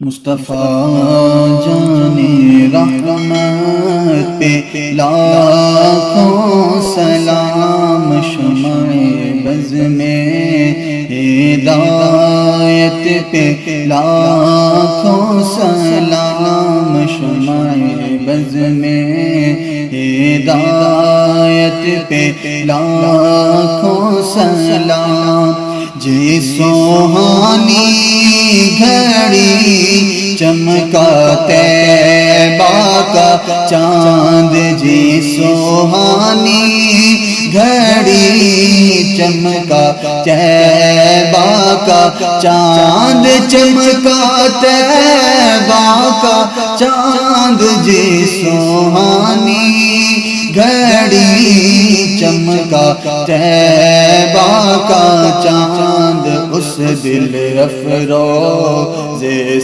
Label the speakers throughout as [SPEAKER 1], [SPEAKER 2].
[SPEAKER 1] مصطفیٰ جان رحمت پہ لاکھوں سلام، شمع بز میں ہدایت پہ لاکھوں سلام، شمع بز میں ہدایت پہ لاکھوں سلام۔ جی سوہانی گھڑی چمکا طیبہ کا چاند، جی سوہانی گھڑی چمکا طیبہ کا چاند، چمکا طیبہ کا چاند، جی سوہانی گھڑی چمکا طیبہ کا چاند، اس دل افروز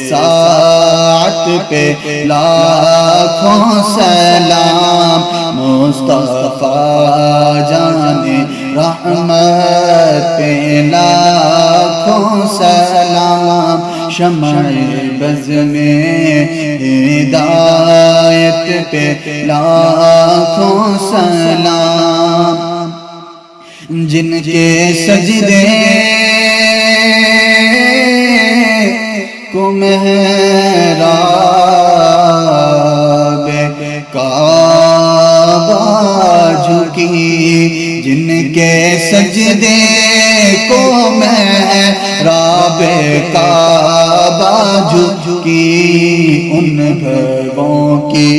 [SPEAKER 1] ساعت پہ لاکھوں سلام، مصطفیٰ جان رحمت پہ لاکھوں سلام، شمع بز میں ہدایت پہ لاکھوں سلام۔ جن کے سجدے کو محراب کعبہ جھکی، جن کے سجدے کو محراب کعبہ جھکی، ان بھووں کی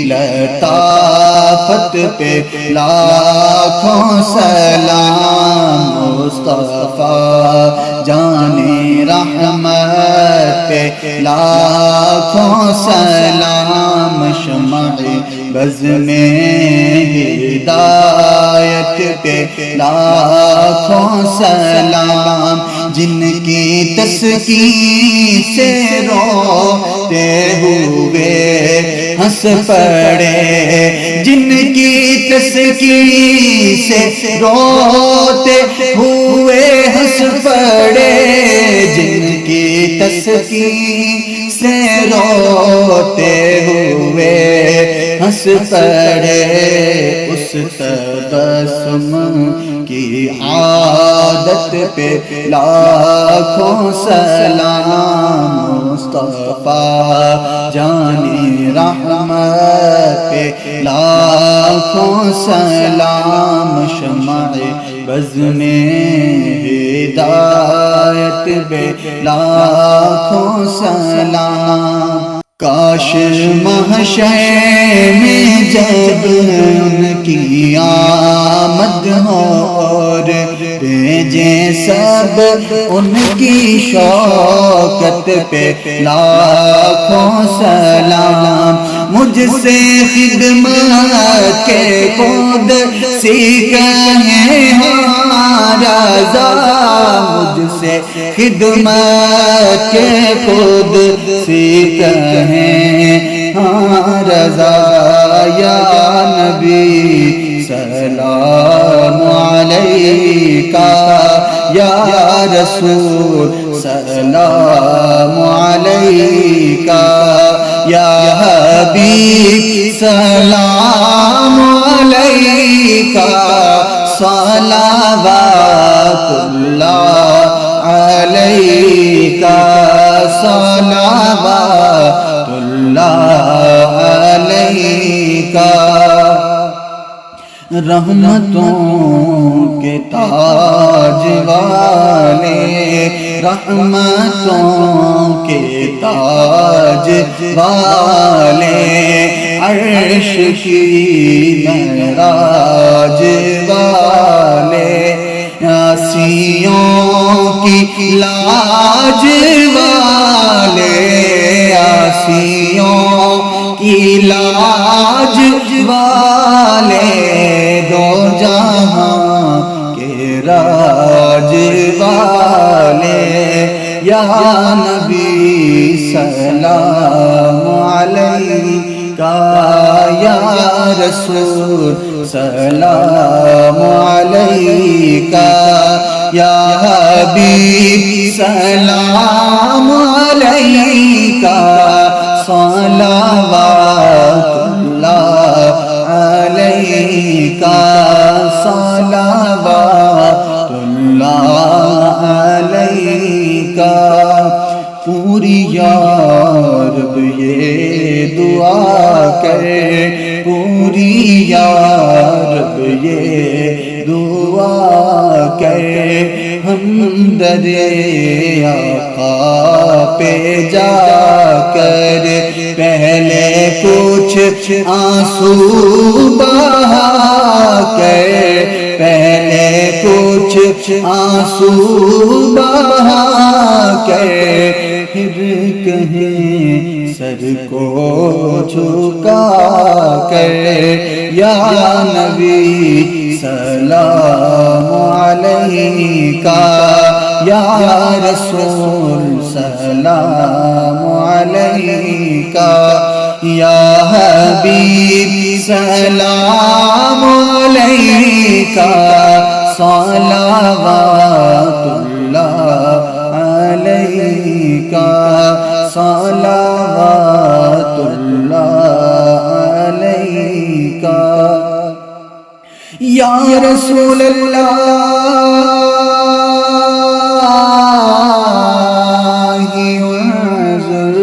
[SPEAKER 1] لطافت پہ لاکھوں سلام، مصطفیٰ جان رحمت پہ لاکھوں سلام، شمع بز میں ہدایت پہ لاکھوں سلام۔ جن کی تسکین سے روتے ہوئے ہنس پڑے، جن کی تسکین سے روتے ہوئے ہنس پڑے، جن کی تسکین سے روتے ہوئے ہنس پڑے، اس تبسم کی عادت پہ لاکھوں سلام، مصطفیٰ جان رحمت پہ لاکھوں سلام، شمع بز میں ہدایت پہ لاکھوں سلام۔ کاش محشر میں جب ان کی آمد ہو اور بھیجیں سب ان کی شوکت پہ لاکھوں سلام، مجھ سے خدمت کے خود سیکھیں رضا، مجھ سے خدمت کے خود سیکھیں رضا، یا نبی سلام علیکہ، یا رسول سلام علیکہ، یا حبیب سلام علیکہ، صلوات اللہ علیکہ، صلوات اللہ علیکہ۔ رحمتوں کے تاج والے، رحمتوں کے تاج والے، عرش کی معراج والے، عاصیوں کی لاج والے، عاصیوں کی لاج والے، دو جہاں کے راج والے، یا نبی سلام علیکہ، یا رسول سلام علیکہ، یا حبیب سلام علیکہ، صلوات اللہ علیکہ صلوات اللہ علیکہ پوری یا رب یہ دعا کرے پوری یا رب یہ دعا کرے ہم در آقا پہ جا کر پہلے کچھ آنسو بہا کر پہلے کچھ آنسو بہا کر پھر کہیں سر کو جھکا کر یا نبی سلام علیکہ یا رسول سلام علیکہ یا حبیب سلام علیکہ صلوات اللہ علیکہ صلوات اللہ علیکہ یا رسول اللہ انظر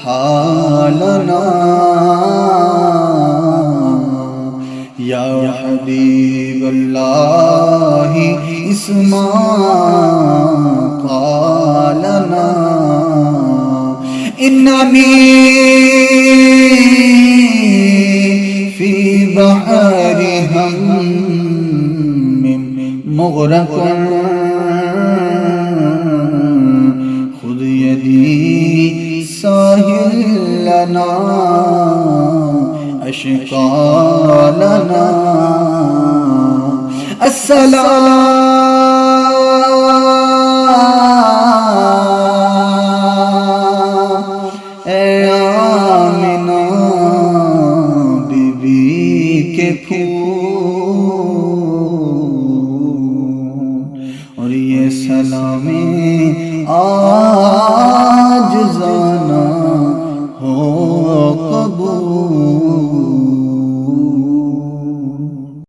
[SPEAKER 1] حالنا یا حبیب اللہ اسمع قالنا اننی فی بحر ہم مغرق خذ یدی ساحل لنا اشقالنا السلام اے آمنہ بی بی کے پھول اور یہ سلام